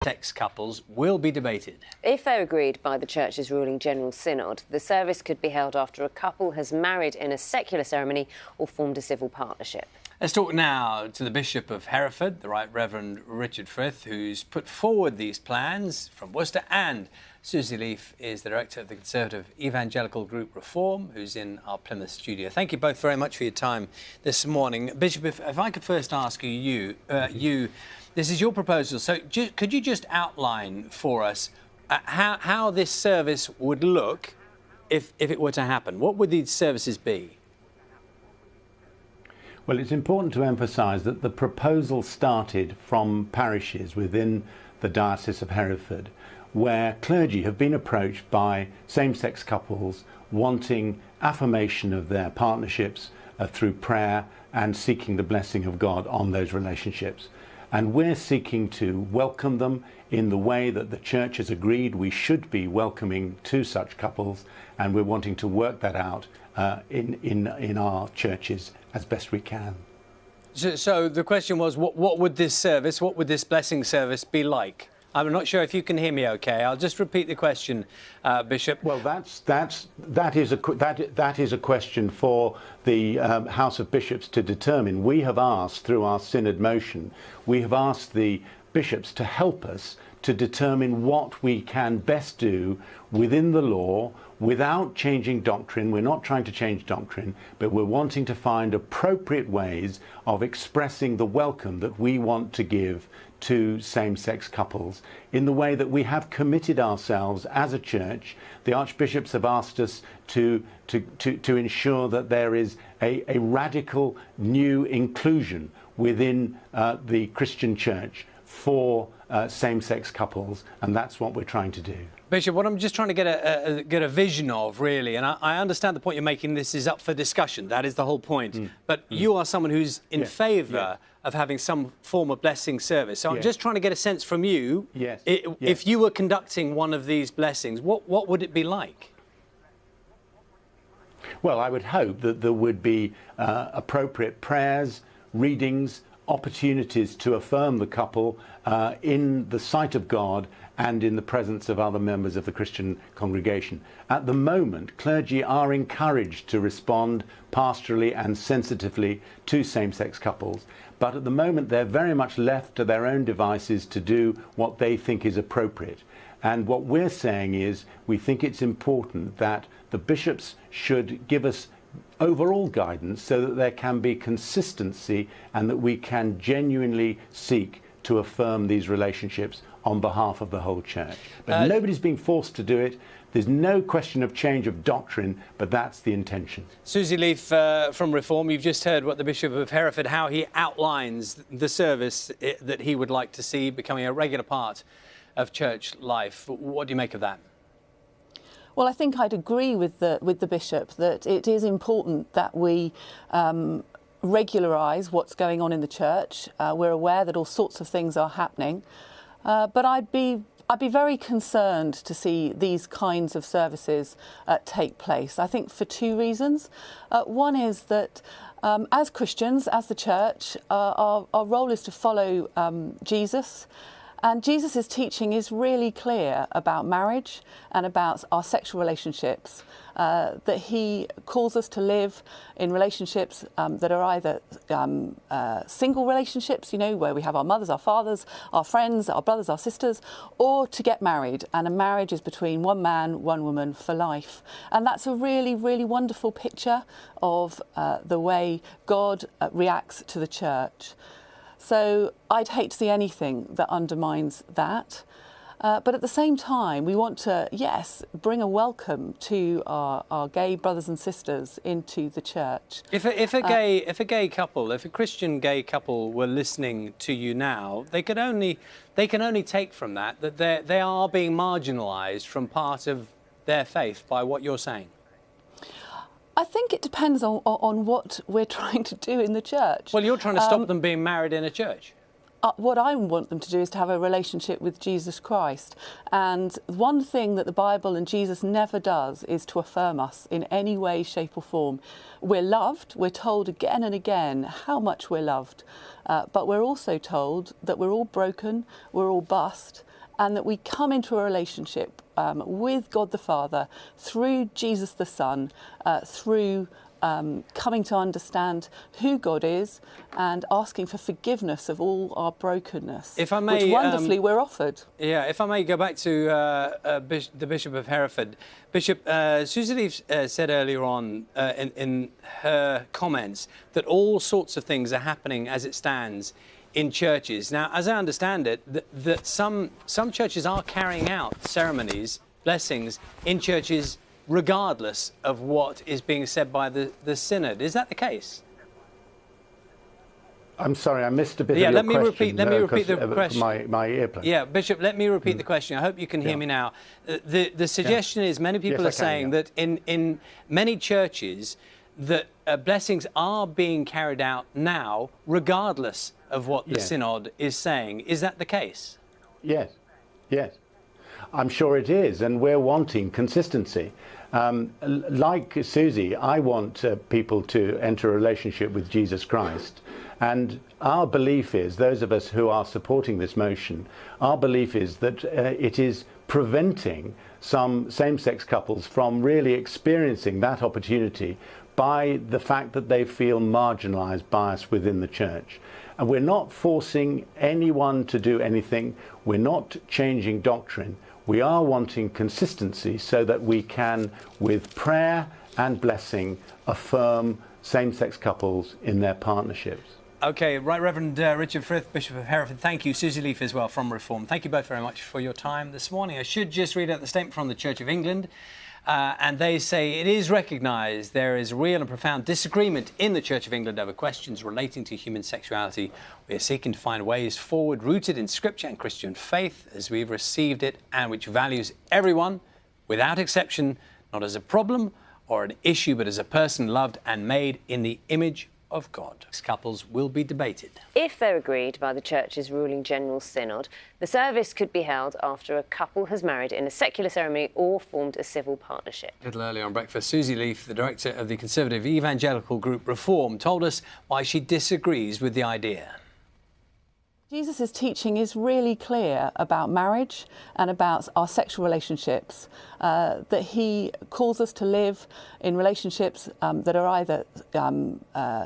same-sex couples will be debated. If they're agreed by the Church's ruling General Synod, the service could be held after a couple has married in a secular ceremony or formed a civil partnership. Let's talk now to the Bishop of Hereford, the Right Reverend Richard Frith, who's put forward these plans from Worcester, and Susie Leaf is the Director of the Conservative Evangelical Group Reform, who's in our Plymouth studio. Thank you both very much for your time this morning. Bishop, if I could first ask you, this is your proposal, so could you just outline for us how this service would look if it were to happen? What would these services be? Well, it's important to emphasise that the proposal started from parishes within the Diocese of Hereford, where clergy have been approached by same-sex couples wanting affirmation of their partnerships through prayer and seeking the blessing of God on those relationships. And we're seeking to welcome them in the way that the Church has agreed we should be welcoming to such couples, and we're wanting to work that out in our churches as best we can. So the question was, what would this service, what would this blessing service be like? I'm not sure if you can hear me okay. I'll just repeat the question, Bishop. Well, that is a question for the House of Bishops to determine. We have asked, through our synod motion, we have asked the bishops to help us to determine what we can best do within the law without changing doctrine. We're not trying to change doctrine, but we're wanting to find appropriate ways of expressing the welcome that we want to give to same-sex couples in the way that we have committed ourselves as a church. The archbishops have asked us to ensure that there is a radical new inclusion within the Christian church for same-sex couples, and that's what we're trying to do. Bishop, what I'm just trying to get a vision of, really, and I understand the point you're making, this is up for discussion, that is the whole point, but you are someone who's in favour of having some form of blessing service, so I'm just trying to get a sense from you, if you were conducting one of these blessings, what would it be like? Well, I would hope that there would be appropriate prayers, readings, opportunities to affirm the couple in the sight of God and in the presence of other members of the Christian congregation. At the moment, clergy are encouraged to respond pastorally and sensitively to same-sex couples, but at the moment they're very much left to their own devices to do what they think is appropriate. And what we're saying is we think it's important that the bishops should give us overall guidance so that there can be consistency and that we can genuinely seek to affirm these relationships on behalf of the whole church. But nobody's being forced to do it. There's no question of change of doctrine, but that's the intention. Susie Leaf from Reform, you've just heard what the Bishop of Hereford, how he outlines the service that he would like to see becoming a regular part of church life. What do you make of that? Well, I think I'd agree with the Bishop that it is important that we regularise what's going on in the church. We're aware that all sorts of things are happening, but I'd be very concerned to see these kinds of services take place. I think for two reasons. One is that as Christians, as the church, our role is to follow Jesus. And Jesus' teaching is really clear about marriage and about our sexual relationships, that he calls us to live in relationships that are either single relationships, you know, where we have our mothers, our fathers, our friends, our brothers, our sisters, or to get married. And a marriage is between one man, one woman for life. And that's a really, really wonderful picture of the way God reacts to the church. So I'd hate to see anything that undermines that. But at the same time, we want to, yes, bring a welcome to our gay brothers and sisters into the church. If a gay couple, if a Christian gay couple were listening to you now, they can only take from that they are being marginalised from part of their faith by what you're saying. I think it depends on what we're trying to do in the church. Well, you're trying to stop them being married in a church. What I want them to do is to have a relationship with Jesus Christ. And one thing that the Bible and Jesus never does is to affirm us in any way, shape or form. We're loved. We're told again and again how much we're loved. But we're also told that we're all broken, we're all bust, and that we come into a relationship with God the Father through Jesus the Son, through coming to understand who God is and asking for forgiveness of all our brokenness, if I may, which wonderfully we're offered. Yeah, if I may go back to the Bishop of Hereford. Bishop, Susie Leaf said earlier on in her comments that all sorts of things are happening as it stands in churches. Now, as I understand it, that some churches are carrying out ceremonies, blessings, in churches regardless of what is being said by the synod. Is that the case? I'm sorry, I missed a bit of yeah, your question. Let me repeat the question. My earplug. Yeah, Bishop, let me repeat the question. I hope you can hear me now. The suggestion is many people are saying that in many churches that blessings are being carried out now regardless of what the synod is saying. Is that the case? Yes, yes. I'm sure it is, and we're wanting consistency. Like Susie, I want people to enter a relationship with Jesus Christ. And our belief is, those of us who are supporting this motion, our belief is that it is preventing some same-sex couples from really experiencing that opportunity by the fact that they feel marginalised by us within the church. And we're not forcing anyone to do anything. We're not changing doctrine. We are wanting consistency so that we can, with prayer and blessing, affirm same-sex couples in their partnerships. OK, Right Reverend Richard Frith, Bishop of Hereford, thank you. Susie Leaf as well from Reform. Thank you both very much for your time this morning. I should just read out the statement from the Church of England. And they say it is recognised there is real and profound disagreement in the Church of England over questions relating to human sexuality. We are seeking to find ways forward rooted in Scripture and Christian faith as we've received it, and which values everyone without exception, not as a problem or an issue, but as a person loved and made in the image of God. Couples will be debated. If they're agreed by the Church's ruling General Synod, the service could be held after a couple has married in a secular ceremony or formed a civil partnership. A little earlier on breakfast, Susie Leaf, the director of the Conservative evangelical group Reform, told us why she disagrees with the idea. Jesus' teaching is really clear about marriage and about our sexual relationships, that he calls us to live in relationships that are either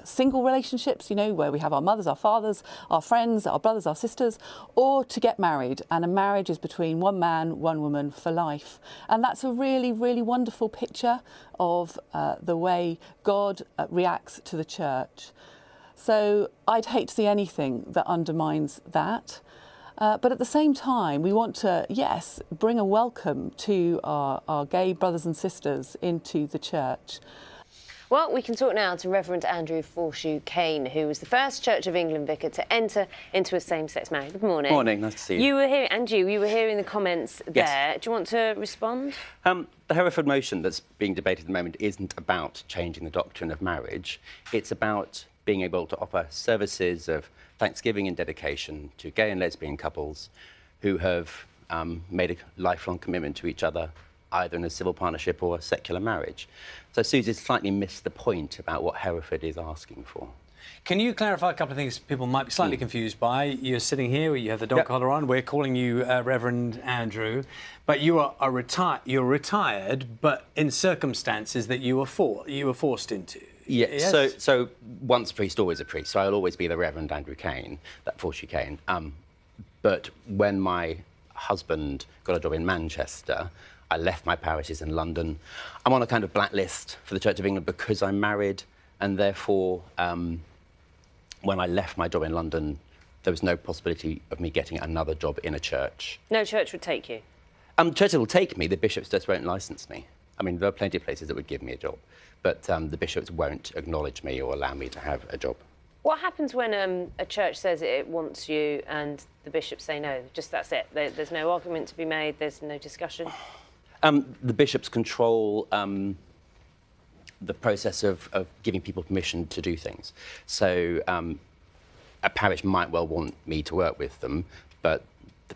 single relationships, you know, where we have our mothers, our fathers, our friends, our brothers, our sisters, or to get married. And a marriage is between one man, one woman for life. And that's a really, really wonderful picture of the way God reacts to the church. So I'd hate to see anything that undermines that. But at the same time, we want to, yes, bring a welcome to our gay brothers and sisters into the church. Well, we can talk now to Reverend Andrew Foreshew Cain, who was the first Church of England vicar to enter into a same-sex marriage. Good morning. Morning, nice to see you. You were here, and you were hearing the comments there. Yes. Do you want to respond? The Hereford motion that's being debated at the moment isn't about changing the doctrine of marriage. It's about being able to offer services of thanksgiving and dedication to gay and lesbian couples who have made a lifelong commitment to each other, either in a civil partnership or a secular marriage. So Susie slightly missed the point about what Hereford is asking for. Can you clarify a couple of things people might be slightly confused by? You're sitting here, you have the dog collar on. We're calling you Reverend Andrew, but you are you're retired, but in circumstances that you were forced into. Yes. So once a priest, always a priest. So I'll always be the Reverend Andrew Cain, that Foreshew Cain. But when my husband got a job in Manchester, I left my parishes in London. I'm on a kind of blacklist for the Church of England because I'm married, and therefore, when I left my job in London, there was no possibility of me getting another job in a church. No church would take you? Churches will take me, the bishops just won't licence me. I mean, there are plenty of places that would give me a job, but the bishops won't acknowledge me or allow me to have a job. What happens when a church says it wants you and the bishops say no? Just that's it? There's no argument to be made, there's no discussion? The bishops control the process of giving people permission to do things. So a parish might well want me to work with them, but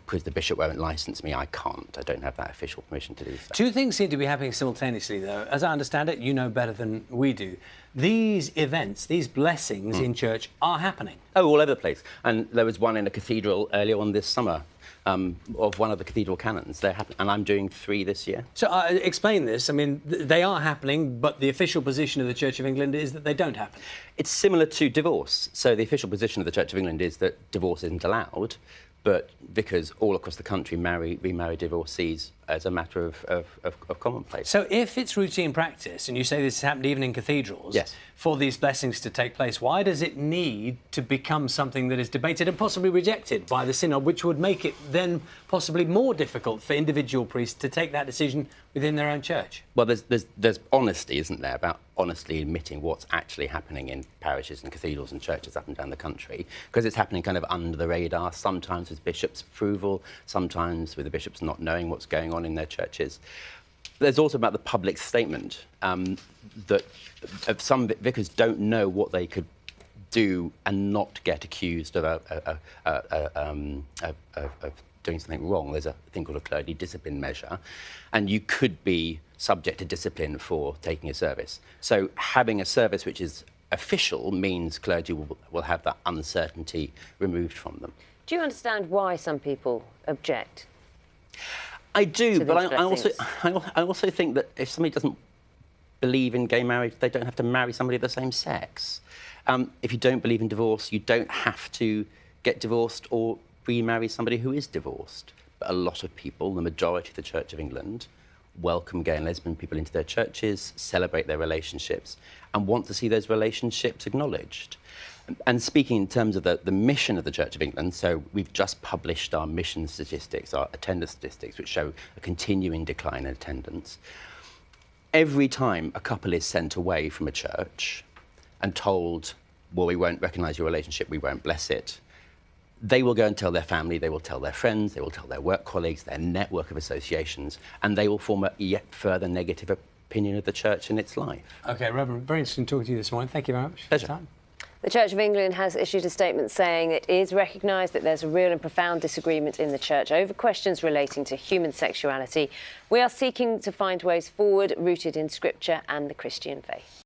because the bishop won't license me, I can't. I don't have that official permission to do so. Two things seem to be happening simultaneously, though. As I understand it, you know better than we do. These events, these blessings in church are happening. Oh, all over the place. And there was one in a cathedral earlier on this summer of one of the cathedral canons. And I'm doing 3 this year. So explain this. I mean, they are happening, but the official position of the Church of England is that they don't happen. It's similar to divorce. So the official position of the Church of England is that divorce isn't allowed, but vicars all across the country remarry divorcees as a matter of commonplace. So if it's routine practice, and you say this has happened even in cathedrals, yes, for these blessings to take place, why does it need to become something that is debated and possibly rejected by the synod, which would make it then possibly more difficult for individual priests to take that decision within their own church? Well, there's honesty, isn't there, about honestly admitting what's actually happening in parishes and cathedrals and churches up and down the country, because it's happening kind of under the radar, sometimes with bishops' approval, sometimes with the bishops not knowing what's going on in their churches. There's also about the public statement that some vicars don't know what they could do and not get accused of doing something wrong. There's a thing called a clergy discipline measure, and you could be subject to discipline for taking a service. So having a service which is official means clergy will have that uncertainty removed from them. Do you understand why some people object? I do, but I also think that if somebody doesn't believe in gay marriage, they don't have to marry somebody of the same sex. If you don't believe in divorce, you don't have to get divorced or remarry somebody who is divorced. But a lot of people, the majority of the Church of England, welcome gay and lesbian people into their churches, celebrate their relationships, and want to see those relationships acknowledged. And speaking in terms of the mission of the Church of England, so we've just published our mission statistics, our attendance statistics, which show a continuing decline in attendance. Every time a couple is sent away from a church and told, well, we won't recognise your relationship, we won't bless it, they will go and tell their family, they will tell their friends, they will tell their work colleagues, their network of associations, and they will form a yet further negative opinion of the church and its life. OK, Reverend, very interesting talking to you this morning. Thank you very much. Pleasure. The Church of England has issued a statement saying it is recognised that there's a real and profound disagreement in the Church over questions relating to human sexuality. We are seeking to find ways forward rooted in Scripture and the Christian faith.